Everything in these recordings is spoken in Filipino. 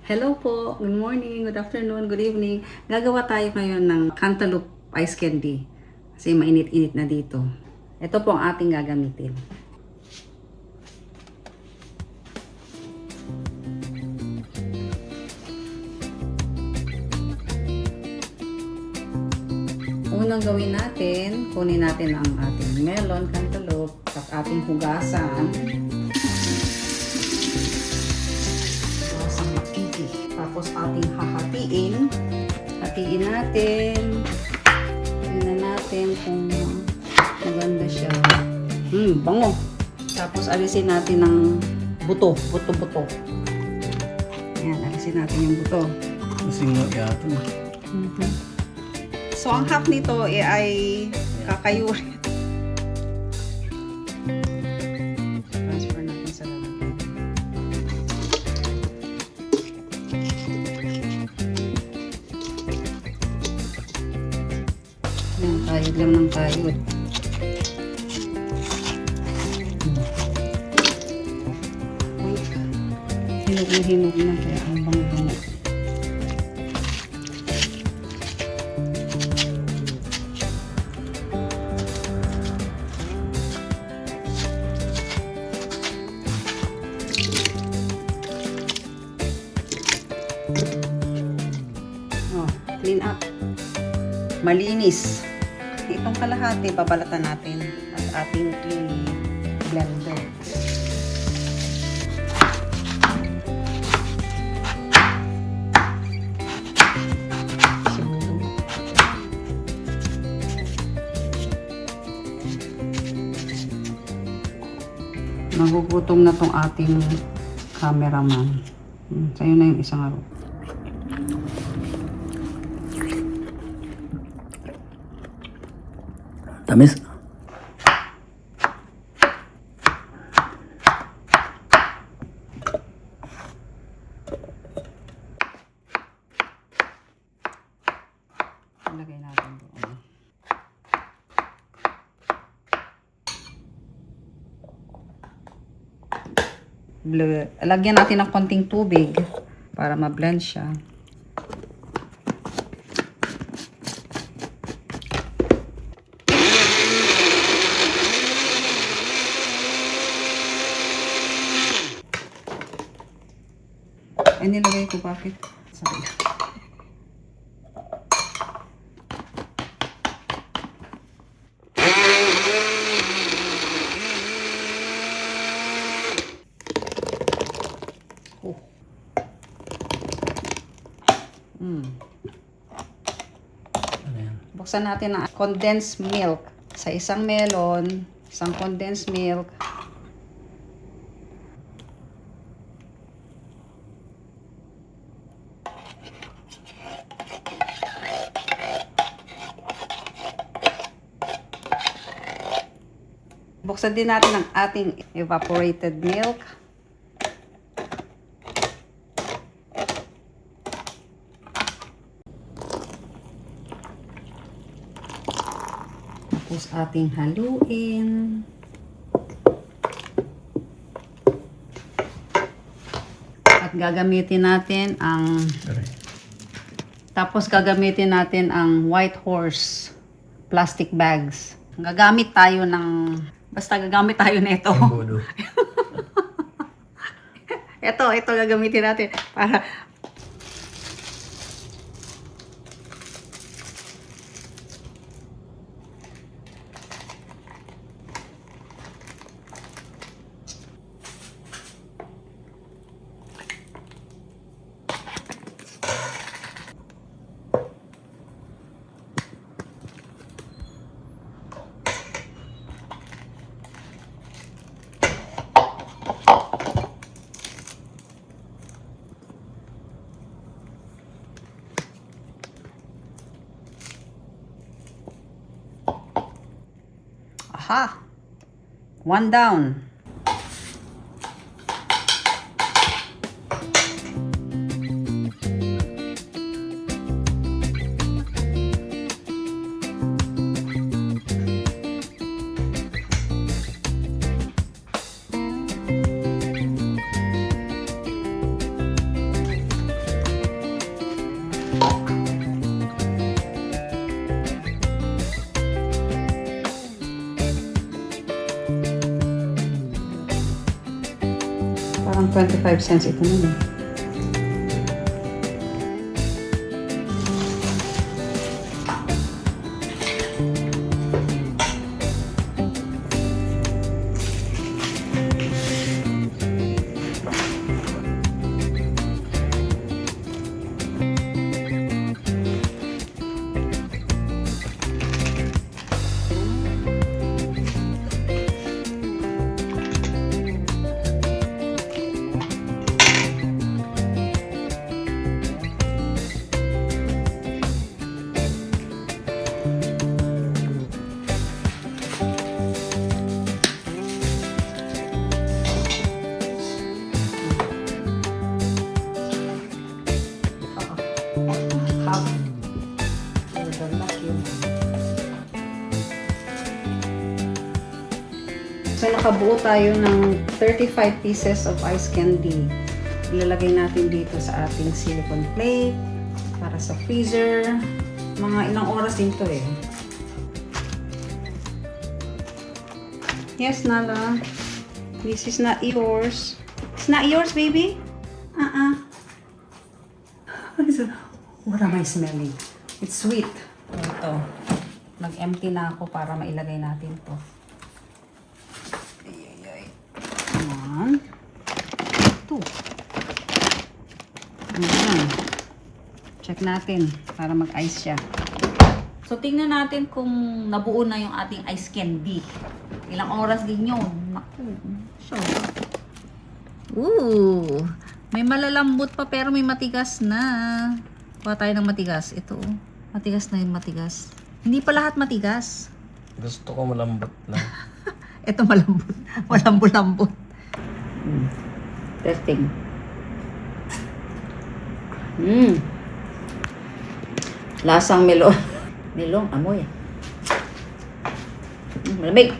Hello po, good morning, good afternoon, good evening. Gagawa tayo ngayon ng cantaloupe ice candy. Kasi mainit-init na dito. Ito po ang ating gagamitin. Unang gawin natin, kunin natin ang ating melon, cantaloupe, at ating hugasan. Tapos ating hahatiin. Hatiin natin. Tingnan natin kung maganda siya. Bango. Tapos alisin natin ng buto. Buto-buto. Ayan, alisin natin yung buto. Masingo yata. So, ang half nito ay kakayurin. Transfer natin sa lalagyan. Yan, kayod lang ng kayod. Hinog na kaya ang bango-bango. Clean up. Malinis. Itong kalahati, babalatan natin at ating i-blender. Nagugutom na tong ating cameraman. Sa'yo na yung isang araw. Tamis. Ilagay natin doon. Lagyan natin ng konting tubig para ma-blend siya. Ay, nilagay ko bakit? Sorry. Oh. Ano yan? Buksan natin ang condensed milk. Sa isang melon, isang condensed milk. Buksan din natin ang ating evaporated milk. Tapos ating haluin. At gagamitin natin ang gagamitin natin ang White Horse plastic bags. Gagamit tayo nito. Embudo. ito gagamitin natin para aha! One down. 25 cents ito nun. Half. So, nakabuo tayo ng 35 pieces of ice candy. Ilalagay natin dito sa ating silicone plate para sa freezer. Mga ilang oras din to eh. Yes, Nala. This is not yours. It's not yours, baby? What am I smelling? It's sweet. Ito. Nag-empty na ako para mailagay natin to. Ay. Come on. Ito. Ayan. Check natin para mag-ice siya. So, tingnan natin kung nabuo na yung ating ice candy. Ilang oras din yun. Naku. So, may malalambot pa pero may matigas na. Kuha tayo ng matigas. Ito. Matigas na yung matigas. Hindi pa lahat matigas. Gusto ko malambot lang. Ito malambot. Malambot-lambot. Testing. Lasang melon. Melon, amoy. Malamig.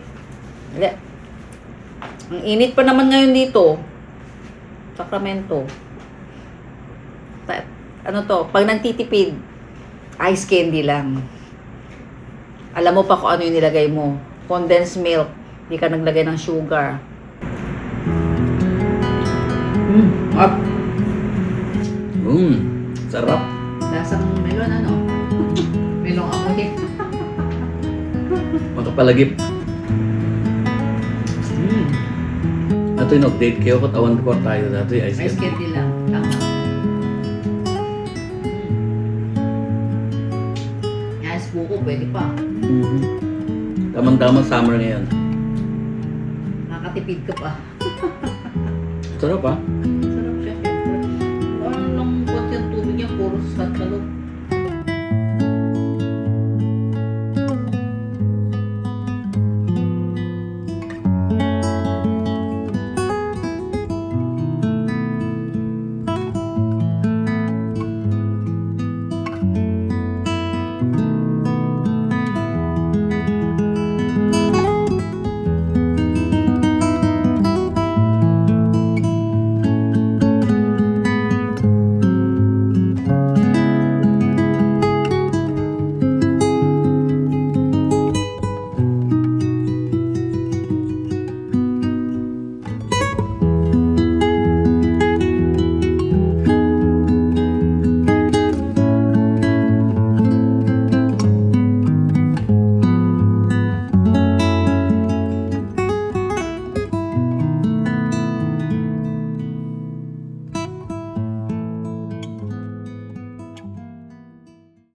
Hindi. Ang init pa naman ngayon dito. Sacramento. Ano to? Pag nagtitipid, ice candy lang. Alam mo pa kung ano yung nilagay mo. Condensed milk. Hindi ka naglagay ng sugar. Up. Sarap. Lasang melon, ano? Melon amoy. Makapalagip. Ito yung update kayo kung tawan ko tayo dito yung ice Ice candy. candy lang. Tama. Ice buko, pwede pa. Tamang-tamang summer ngayon. Nakatipid ka pa. Sarap ah.